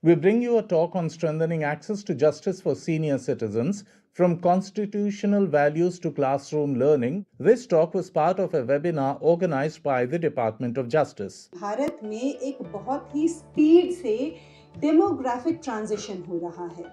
We bring you a talk on strengthening access to justice for senior citizens, from constitutional values to classroom learning. This talk was part of a webinar organized by the Department of Justice. Bharat में एक बहुत ही speed से demographic transition हो रहा है।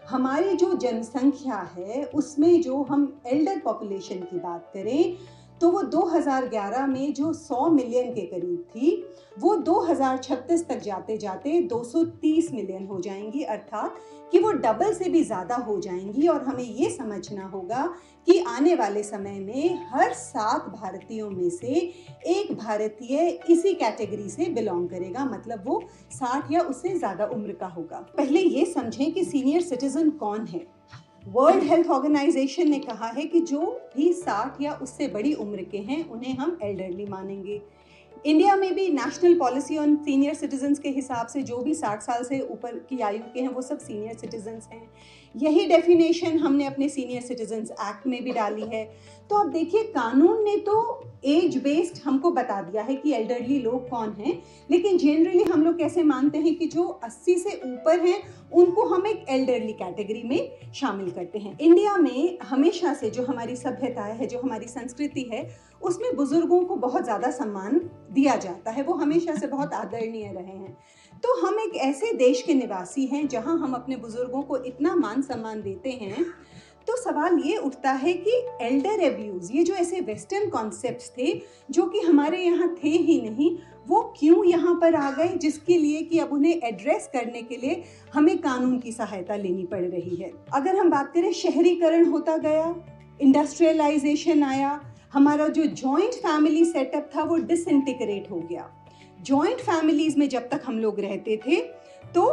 हमारी जो जनसंख्या है उसमें जो हम एल्डर पॉपुलेशन की बात करें तो वो 2011 में जो 100 मिलियन के करीब थी वो 2036 तक जाते जाते 230 मिलियन हो जाएंगी, अर्थात कि वो डबल से भी ज़्यादा हो जाएंगी। और हमें ये समझना होगा कि आने वाले समय में हर 7 भारतीयों में से एक भारतीय इसी कैटेगरी से बिलोंग करेगा, मतलब वो 60 या उससे ज़्यादा उम्र का होगा। पहले ये समझें कि सीनियर सिटीजन कौन है। वर्ल्ड हेल्थ ऑर्गेनाइजेशन ने कहा है कि जो भी 60 या उससे बड़ी उम्र के हैं उन्हें हम एल्डरली मानेंगे। इंडिया में भी national policy on senior citizens के हिसाब से जो भी 60 साल से ऊपर की आयु के हैं वो सब सीनियर सिटीजन्स हैं। यही डेफिनेशन हमने अपने सीनियर सिटीजन्स एक्ट में भी डाली है। तो अब देखिए, कानून ने तो एज बेस्ड हमको बता दिया है कि एल्डरली लोग कौन हैं, लेकिन जनरली हम लोग कैसे मानते हैं कि जो 80 से ऊपर हैं उनको हम एक एल्डरली कैटेगरी में शामिल करते हैं। इंडिया में हमेशा से जो हमारी सभ्यता है, जो हमारी संस्कृति है, उसमें बुजुर्गों को बहुत ज़्यादा सम्मान दिया जाता है। वो हमेशा से बहुत आदरणीय रहे हैं। तो हम एक ऐसे देश के निवासी हैं जहां हम अपने बुजुर्गों को इतना मान सम्मान देते हैं। तो सवाल ये उठता है कि एल्डर एब्यूज़, ये जो ऐसे वेस्टर्न कॉन्सेप्ट्स थे जो कि हमारे यहाँ थे ही नहीं, वो क्यों यहाँ पर आ गए, जिसके लिए कि अब उन्हें एड्रेस करने के लिए हमें कानून की सहायता लेनी पड़ रही है। अगर हम बात करें, शहरीकरण होता गया, इंडस्ट्रियलाइजेशन आया, हमारा जो जॉइंट फैमिली सेटअप था वो डिसइंटीग्रेट हो गया। जॉइंट फैमिलीज में जब तक हम लोग रहते थे तो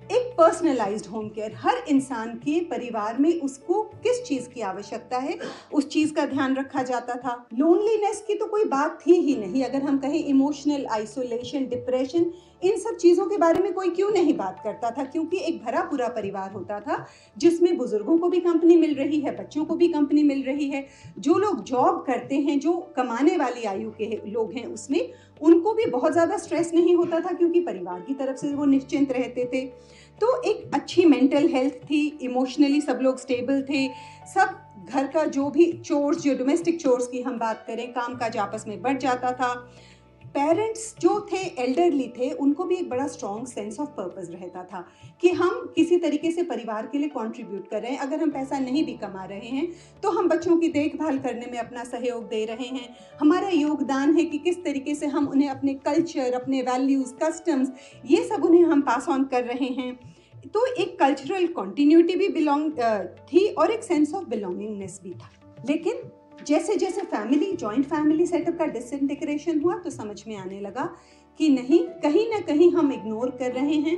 एक पर्सनलाइज्ड होम केयर, हर इंसान के परिवार में उसको किस चीज़ की आवश्यकता है उस चीज़ का ध्यान रखा जाता था। लोनलीनेस की तो कोई बात थी ही नहीं। अगर हम कहें इमोशनल आइसोलेशन, डिप्रेशन, इन सब चीज़ों के बारे में कोई क्यों नहीं बात करता था, क्योंकि एक भरा पूरा परिवार होता था जिसमें बुजुर्गों को भी कंपनी मिल रही है, बच्चों को भी कंपनी मिल रही है। जो लोग जॉब करते हैं, जो कमाने वाली आयु के लोग हैं, उसमें उनको भी बहुत ज़्यादा स्ट्रेस नहीं होता था क्योंकि परिवार की तरफ से वो निश्चिंत रहते थे। तो एक अच्छी मेंटल हेल्थ थी, इमोशनली सब लोग स्टेबल थे। सब घर का जो भी चोर्स, जो डोमेस्टिक चोर्स की हम बात करें, काम काज आपस में बढ़ जाता था। पेरेंट्स जो थे, एल्डरली थे, उनको भी एक बड़ा स्ट्रॉन्ग सेंस ऑफ पर्पस रहता था कि हम किसी तरीके से परिवार के लिए कंट्रीब्यूट कर रहे हैं। अगर हम पैसा नहीं भी कमा रहे हैं तो हम बच्चों की देखभाल करने में अपना सहयोग दे रहे हैं। हमारा योगदान है कि किस तरीके से हम उन्हें अपने कल्चर, अपने वैल्यूज़, कस्टम्स, ये सब उन्हें हम पास ऑन कर रहे हैं। तो एक कल्चरल कॉन्टिन्यूटी भी थी और एक सेंस ऑफ बिलोंगिंगनेस भी था। लेकिन जैसे जैसे जॉइंट फैमिली सेटअप का डिसइंटीग्रेशन हुआ तो समझ में आने लगा कि नहीं, कहीं ना कहीं हम इग्नोर कर रहे हैं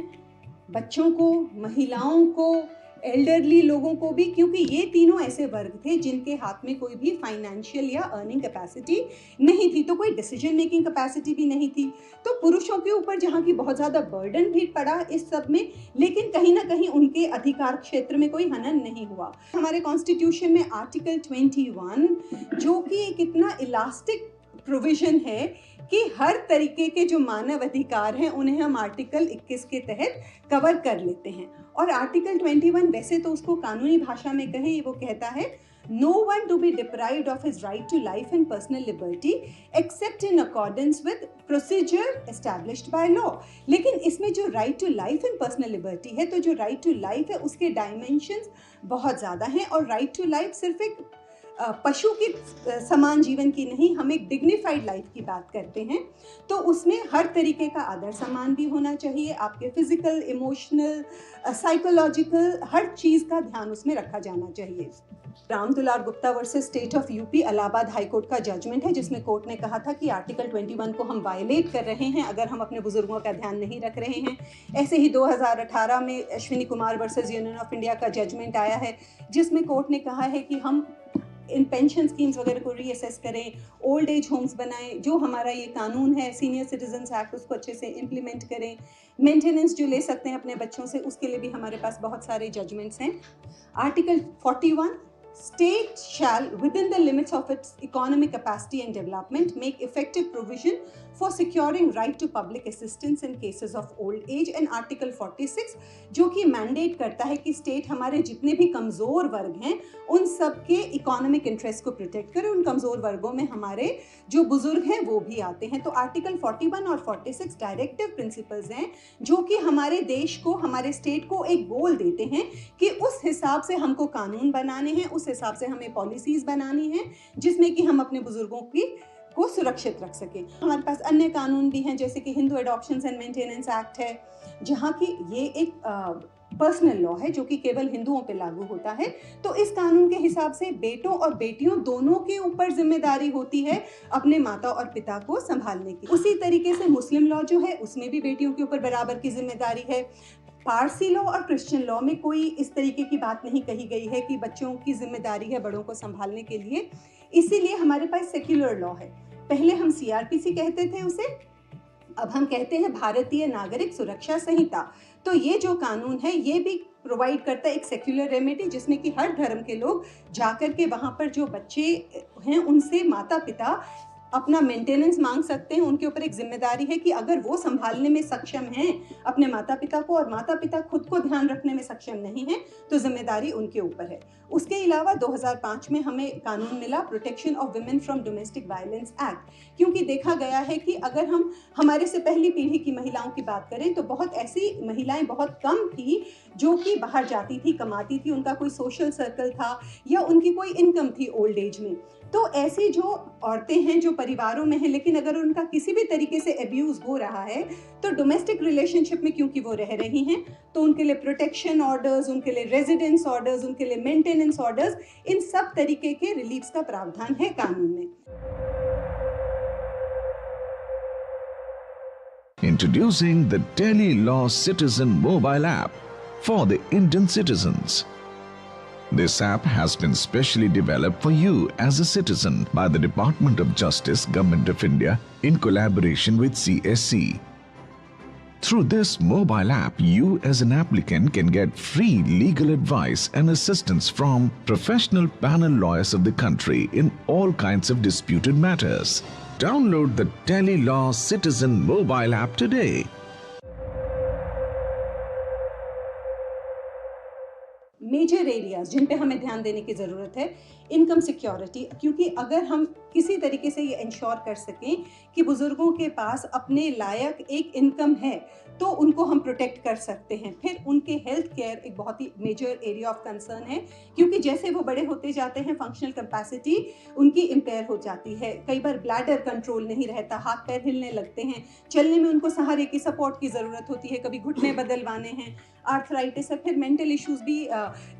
बच्चों को, महिलाओं को, एल्डरली लोगों को भी, क्योंकि ये तीनों ऐसे वर्ग थे जिनके हाथ में कोई भी फाइनेंशियल या अर्निंग कैपेसिटी नहीं थी, तो कोई डिसीजन मेकिंग कैपेसिटी भी नहीं थी। तो पुरुषों के ऊपर जहाँ की बहुत ज़्यादा बर्डन भी पड़ा इस सब में, लेकिन कहीं ना कहीं उनके अधिकार क्षेत्र में कोई हनन नहीं हुआ। हमारे कॉन्स्टिट्यूशन में आर्टिकल 21, जो कि एक इतना इलास्टिक प्रोविजन है कि हर तरीके के जो मानव अधिकार हैं उन्हें हम आर्टिकल 21 के तहत कवर कर लेते हैं। और आर्टिकल 21 वैसे तो उसको कानूनी भाषा में कहें, वो कहता है No one to be deprived of his right to life and personal liberty except in accordance with procedure established by law। लेकिन इसमें जो right to life and personal liberty है, तो जो right to life है उसके dimensions बहुत ज़्यादा हैं। और right to life सिर्फ एक पशु की समान जीवन की नहीं, हम एक डिग्निफाइड लाइफ की बात करते हैं। तो उसमें हर तरीके का आदर सम्मान भी होना चाहिए। आपके फिजिकल, इमोशनल, साइकोलॉजिकल, हर चीज़ का ध्यान उसमें रखा जाना चाहिए। राम दुलार Gupta versus state of UP Allahabad high court का जजमेंट है, जिसमें कोर्ट ने कहा था कि आर्टिकल 21 को हम वायलेट कर रहे हैं अगर हम अपने बुजुर्गों का ध्यान नहीं रख रहे हैं। ऐसे ही 2018 में Ashwini Kumar versus union of India का जजमेंट आया है, जिसमें कोर्ट ने कहा है कि हम इन पेंशन स्कीम्स वगैरह को रीअसेस करें, ओल्ड एज होम्स बनाएं, जो हमारा ये कानून है सीनियर सिटीजन्स एक्ट उसको अच्छे से इम्प्लीमेंट करें, मेंटेनेंस जो ले सकते हैं अपने बच्चों से उसके लिए भी हमारे पास बहुत सारे जजमेंट्स हैं। Article 41, state shall within the limits of its economic capacity and development make effective provision for securing right to public assistance in cases of old age, and article 46 जो कि मैंडेट करता है कि स्टेट हमारे जितने भी कमज़ोर वर्ग हैं उन सब के इकोनॉमिक इंटरेस्ट को प्रोटेक्ट करे। उन कमज़ोर वर्गों में हमारे जो बुजुर्ग हैं वो भी आते हैं। तो आर्टिकल 41 और 46 डायरेक्टिव प्रिंसिपल्स हैं जो कि हमारे देश को, हमारे स्टेट को एक गोल देते हैं कि उस हिसाब से हमको कानून बनाने हैं, उस हिसाब से हमें पॉलिसीज बनानी है जिसमें कि हम अपने बुजुर्गों को सुरक्षित रख सके। हमारे पास अन्य कानून भी हैं जैसे कि हिंदू एडॉप्शंस एंड मेंटेनेंस एक्ट है, जहाँ की ये एक पर्सनल लॉ है जो कि केवल हिंदुओं पे लागू होता है। तो इस कानून के हिसाब से बेटों और बेटियों दोनों के ऊपर जिम्मेदारी होती है अपने माता और पिता को संभालने की। उसी तरीके से मुस्लिम लॉ जो है उसमें भी बेटियों के ऊपर बराबर की जिम्मेदारी है। पारसी लॉ और क्रिश्चियन लॉ में कोई इस तरीके की बात नहीं कही गई है कि बच्चों की जिम्मेदारी है बड़ों को संभालने के लिए। इसीलिए हमारे पास सेक्युलर लॉ है। पहले हम सीआरपीसी कहते थे उसे, अब हम कहते हैं भारतीय नागरिक सुरक्षा संहिता। तो ये जो कानून है ये भी प्रोवाइड करता है एक सेक्युलर रेमेडी जिसमें कि हर धर्म के लोग जाकर के वहाँ पर जो बच्चे हैं उनसे माता पिता अपना मेंटेनेंस मांग सकते हैं। उनके ऊपर एक जिम्मेदारी है कि अगर वो संभालने में सक्षम हैं अपने माता पिता को और माता पिता खुद को ध्यान रखने में सक्षम नहीं है तो जिम्मेदारी उनके ऊपर है। उसके अलावा 2005 में हमें कानून मिला protection of women from domestic violence act, क्योंकि देखा गया है कि अगर हम हमारे से पहली पीढ़ी की महिलाओं की बात करें तो बहुत ऐसी महिलाएं बहुत कम थी जो कि बाहर जाती थी, कमाती थी, उनका कोई सोशल सर्कल था या उनकी कोई इनकम थी ओल्ड एज में। तो ऐसी जो औरतें हैं जो परिवारों में हैं लेकिन अगर उनका किसी भी तरीके से अब्यूज हो रहा है तो डोमेस्टिक रिलेशनशिप में क्योंकि वो रह रही हैं तो उनके लिए प्रोटेक्शन ऑर्डर्स, उनके लिए रेजिडेंस ऑर्डर्स, उनके लिए मेंटेनेंस ऑर्डर्स, इन सब तरीके के रिलीफ्स का प्रावधान है कानून में। Introducing the Delhi Law Citizen mobile app for the Indian citizens. This app has been specially developed for you as a citizen by the Department of Justice, Government of India in collaboration with CSC. Through this mobile app, you as an applicant can get free legal advice and assistance from professional panel lawyers of the country in all kinds of disputed matters. Download the Delhi Law Citizen mobile app today. Major areas जिन पे हमें ध्यान देने की ज़रूरत है, income security, क्योंकि अगर हम किसी तरीके से ये इंश्योर कर सकें कि बुजुर्गों के पास अपने लायक एक इनकम है तो उनको हम प्रोटेक्ट कर सकते हैं। फिर उनके हेल्थ केयर एक बहुत ही मेजर एरिया ऑफ कंसर्न है, क्योंकि जैसे वो बड़े होते जाते हैं फंक्शनल कैपेसिटी उनकी इम्पेयर हो जाती है। कई बार ब्लैडर कंट्रोल नहीं रहता, हाथ पैर हिलने लगते हैं, चलने में उनको सहारे की सपोर्ट की ज़रूरत होती है, कभी घुटने बदलवाने हैं, आर्थराइटिस है, फिर मेंटल इश्यूज भी,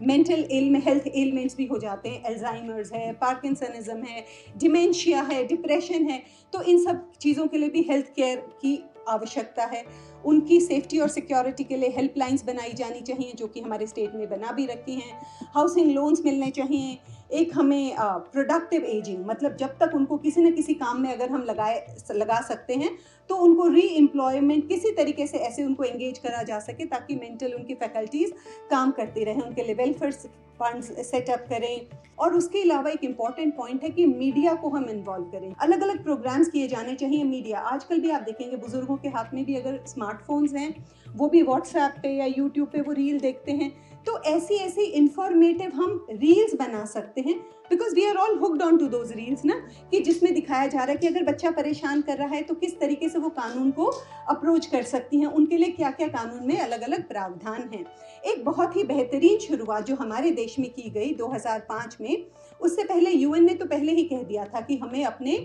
मेंटल हेल्थ एलिमेंट्स भी हो जाते हैं, अल्जाइमर्स है, पार्किंसनिज्म है, डिमेंशिया है, डिप्रेशन है। तो इन सब चीज़ों के लिए भी हेल्थ केयर की आवश्यकता है। उनकी सेफ्टी और सिक्योरिटी के लिए हेल्पलाइंस बनाई जानी चाहिए जो कि हमारे स्टेट में बना भी रखी हैं। हाउसिंग लोन्स मिलने चाहिए। एक हमें प्रोडक्टिव एजिंग, मतलब जब तक उनको किसी न किसी काम में अगर हम लगा सकते हैं तो उनको री एम्प्लॉयमेंट किसी तरीके से ऐसे उनको एंगेज करा जा सके ताकि मेंटल उनकी फैकल्टीज काम करती रहें, उनके लिए वेलफेयर फंड्स सेटअप करें। और उसके अलावा एक इम्पॉर्टेंट पॉइंट है कि मीडिया को हम इन्वॉल्व करें। अलग अलग प्रोग्राम्स किए जाने चाहिए। मीडिया आजकल भी आप देखेंगे बुजुर्गों के हाथ में भी अगर स्मार्टफोन्स हैं वो भी व्हाट्सएप पे या यूट्यूब पे वो रील देखते हैं। तो ऐसी इंफॉर्मेटिव हम रील्स बना सकते हैं, because we are all hooked on to those reels ना, कि जिसमें दिखाया जा रहा है कि अगर बच्चा परेशान कर रहा है तो किस तरीके से वो कानून को अप्रोच कर सकती हैं, उनके लिए क्या क्या कानून में अलग अलग प्रावधान हैं। एक बहुत ही बेहतरीन शुरुआत जो हमारे देश में की गई 2005 में, उससे पहले यूएन ने तो पहले ही कह दिया था कि हमें अपने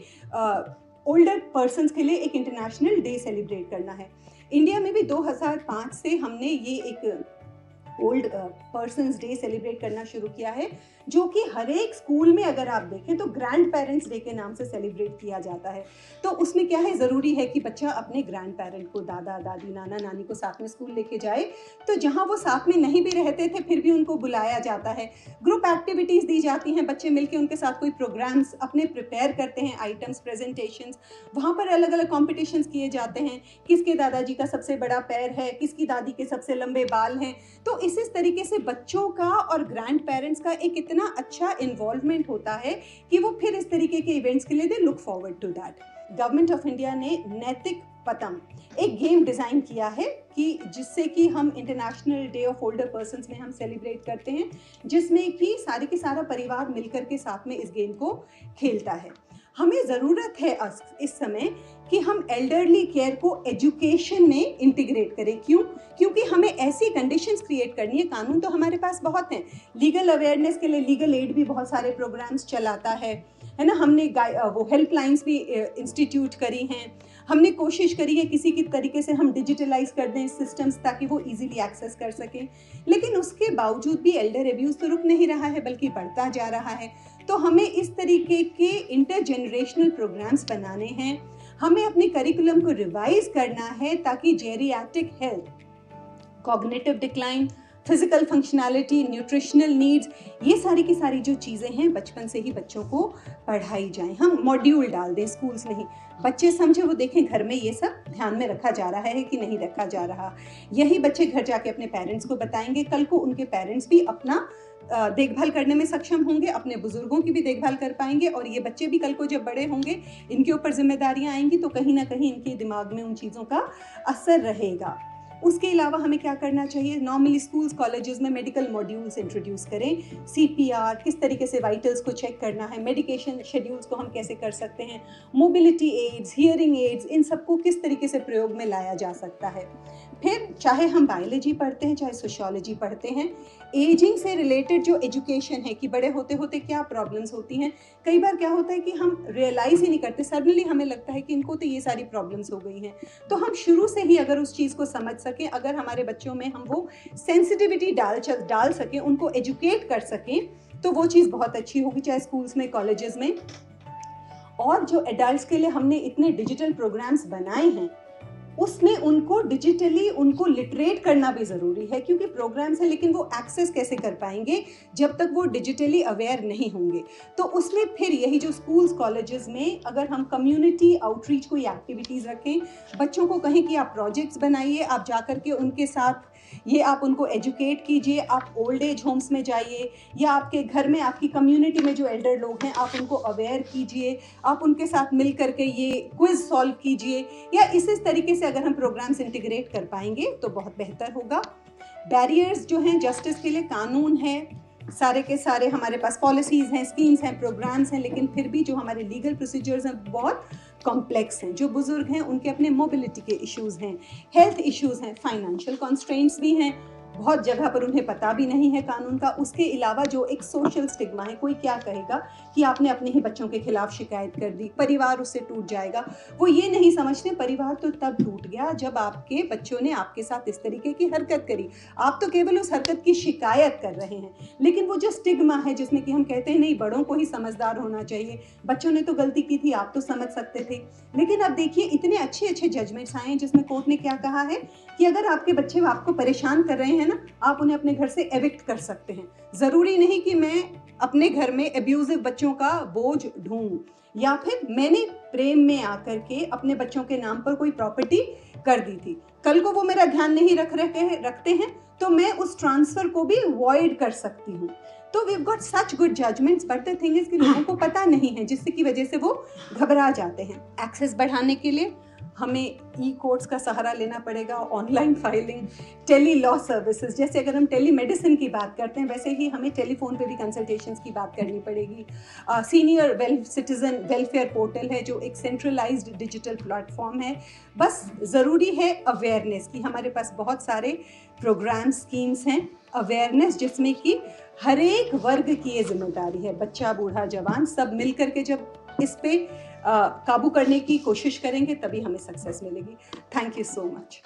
ओल्डर पर्सन्स के लिए एक इंटरनेशनल डे सेलिब्रेट करना है। इंडिया में भी 2005 से हमने ये एक ओल्ड पर्सन्स डे सेलिब्रेट करना शुरू किया है, जो कि हर एक स्कूल में अगर आप देखें तो ग्रैंड पेरेंट्स डे के नाम से सेलिब्रेट किया जाता है। तो उसमें क्या है, ज़रूरी है कि बच्चा अपने ग्रैंड पेरेंट को, दादा दादी नाना नानी को साथ में स्कूल लेके जाए। तो जहाँ वो साथ में नहीं भी रहते थे फिर भी उनको बुलाया जाता है, ग्रुप एक्टिविटीज़ दी जाती हैं, बच्चे मिलके उनके साथ कोई प्रोग्राम्स अपने प्रिपेयर करते हैं, आइटम्स, प्रेजेंटेशंस, वहाँ पर अलग अलग कॉम्पिटिशन्स किए जाते हैं, किसके दादाजी का सबसे बड़ा पैर है, किसकी दादी के सबसे लंबे बाल हैं। तो इस तरीके से बच्चों का और ग्रैंड पेरेंट्स का एक इतना अच्छा इन्वॉल्वमेंट होता है कि वो फिर इस तरीके के इवेंट्स के लिए they look forward to that. Government of India ने नैतिक पतम एक गेम डिज़ाइन किया है कि जिससे कि हम international day of older persons में हम सेलिब्रेट करते हैं, जिसमें कि सारे के सारा परिवार मिलकर के साथ में इस गेम को खेलता है। हमें ज़रूरत है इस समय कि हम एल्डरली केयर को एजुकेशन में इंटीग्रेट करें। क्यों? क्योंकि हमें ऐसी कंडीशंस क्रिएट करनी है। कानून तो हमारे पास बहुत हैं, लीगल अवेयरनेस के लिए लीगल एड भी बहुत सारे प्रोग्राम्स चलाता है ना। हमने वो हेल्पलाइंस भी इंस्टीट्यूट करी हैं। हमने कोशिश करी है किसी की तरीके से हम डिजिटलाइज कर दें सिस्टम्स ताकि वो इजीली एक्सेस कर सकें, लेकिन उसके बावजूद भी एल्डर अब्यूज़ तो रुक नहीं रहा है बल्कि बढ़ता जा रहा है। तो हमें इस तरीके के इंटरजेनरेशनल प्रोग्राम्स बनाने हैं, हमें अपने करिकुलम को रिवाइज करना है ताकि geriatric health, cognitive decline, physical functionality, nutritional needs, ये सारी की सारी जो चीज़ें हैं बचपन से ही बच्चों को पढ़ाई जाएं। हम मॉड्यूल डाल दें स्कूल्स में ही, बच्चे समझे, वो देखें घर में ये सब ध्यान में रखा जा रहा है कि नहीं रखा जा रहा। यही बच्चे घर जाके अपने पेरेंट्स को बताएंगे, कल को उनके पेरेंट्स भी अपना देखभाल करने में सक्षम होंगे, अपने बुजुर्गों की भी देखभाल कर पाएंगे, और ये बच्चे भी कल को जब बड़े होंगे इनके ऊपर जिम्मेदारियां आएंगी तो कहीं ना कहीं इनके दिमाग में उन चीज़ों का असर रहेगा। उसके अलावा हमें क्या करना चाहिए? नॉर्मली स्कूल्स कॉलेजेस में मेडिकल मॉड्यूल्स इंट्रोड्यूस करें। सीपीआर, किस तरीके से वाइटल्स को चेक करना है, मेडिकेशन शेड्यूल्स को हम कैसे कर सकते हैं, मोबिलिटी एड्स, हियरिंग एड्स, इन सबको किस तरीके से प्रयोग में लाया जा सकता है। फिर चाहे हम बायोलॉजी पढ़ते हैं चाहे सोशियोलॉजी पढ़ते हैं, एजिंग से रिलेटेड जो एजुकेशन है कि बड़े होते होते क्या प्रॉब्लम्स होती हैं, कई बार क्या होता है कि हम रियलाइज़ ही नहीं करते, सडनली हमें लगता है कि इनको तो ये सारी प्रॉब्लम्स हो गई हैं। तो हम शुरू से ही अगर उस चीज़ को समझ सकें, अगर हमारे बच्चों में हम वो सेंसिटिविटी डाल सकें, उनको एजुकेट कर सकें, तो वो चीज़ बहुत अच्छी होगी, चाहे स्कूल्स में, कॉलेजेस में। और जो एडल्ट्स के लिए हमने इतने डिजिटल प्रोग्राम्स बनाए हैं उसमें उनको डिजिटली उनको लिटरेट करना भी ज़रूरी है, क्योंकि प्रोग्राम्स हैं लेकिन वो एक्सेस कैसे कर पाएंगे जब तक वो डिजिटली अवेयर नहीं होंगे। तो उसमें फिर यही जो स्कूल्स कॉलेजेस में अगर हम कम्युनिटी आउटरीच कोई एक्टिविटीज़ रखें, बच्चों को कहें कि आप प्रोजेक्ट्स बनाइए, आप जाकर के उनके साथ ये आप उनको एजुकेट कीजिए, आप ओल्ड एज होम्स में जाइए या आपके घर में आपकी कम्युनिटी में जो एल्डर लोग हैं आप उनको अवेयर कीजिए, आप उनके साथ मिल करके ये क्विज सॉल्व कीजिए, या इस तरीके से अगर हम प्रोग्राम्स इंटीग्रेट कर पाएंगे तो बहुत बेहतर होगा। बैरियर्स जो हैं जस्टिस के लिए, कानून है, सारे के सारे हमारे पास पॉलिसीज़ हैं, स्कीम्स हैं, प्रोग्राम्स हैं, लेकिन फिर भी जो हमारे लीगल प्रोसीजर्स हैं बहुत कॉम्प्लेक्स हैं। जो बुजुर्ग हैं उनके अपने मोबिलिटी के इश्यूज़ हैं, हेल्थ इश्यूज़ हैं, फाइनेंशियल कॉन्स्ट्रेंट्स भी हैं, बहुत जगह पर उन्हें पता भी नहीं है कानून का। उसके अलावा जो एक सोशल स्टिग्मा है, कोई क्या कहेगा कि आपने अपने ही बच्चों के खिलाफ शिकायत कर दी, परिवार उससे टूट जाएगा। वो ये नहीं समझते परिवार तो तब टूट गया जब आपके बच्चों ने आपके साथ इस तरीके की हरकत करी, आप तो केवल उस हरकत की शिकायत कर रहे हैं। लेकिन वो जो स्टिग्मा है जिसमें कि हम कहते हैं नहीं बड़ों को ही समझदार होना चाहिए, बच्चों ने तो गलती की थी, आप तो समझ सकते थे। लेकिन अब देखिए इतने अच्छे अच्छे जजमेंट्स आए हैं जिसमें कोर्ट ने क्या कहा है कि अगर आपके बच्चे आपको परेशान कर रहे हैं ना, आप उन्हें अपने घर से एविक्ट कर सकते हैं। ज़रूरी नहीं कि मैं अपने घर में एब्यूजिव बच्चों का बोझ ढूंढूं, या फिर मैंने प्रेम में आकर के अपने बच्चों के नाम पर कोई प्रॉपर्टी कर दी थी, कल को वो मेरा ध्यान नहीं रखते हैं तो मैं उस ट्रांसफ़र को भी वॉइड कर सकती हूँ। तो we got such good judgments, but the thing is कि लोगों को पता नहीं है, जिससे की वजह से वो घबरा जाते हैं। एक्सेस बढ़ाने के लिए हमें ई कोर्ट्स का सहारा लेना पड़ेगा, online filing, tele law services, जैसे अगर हम टेली मेडिसिन की बात करते हैं वैसे ही हमें टेलीफोन पे भी कंसल्टेशंस की बात करनी पड़ेगी। सीनियर सिटीजन वेलफेयर पोर्टल है जो एक सेंट्रलाइज्ड डिजिटल प्लेटफॉर्म है। बस ज़रूरी है अवेयरनेस की, हमारे पास बहुत सारे प्रोग्राम स्कीम्स हैं, अवेयरनेस जिसमें कि हर एक वर्ग की ये जिम्मेदारी है, बच्चा बूढ़ा जवान सब मिल करके जब इस पे काबू करने की कोशिश करेंगे तभी हमें सक्सेस मिलेगी। Thank you so much.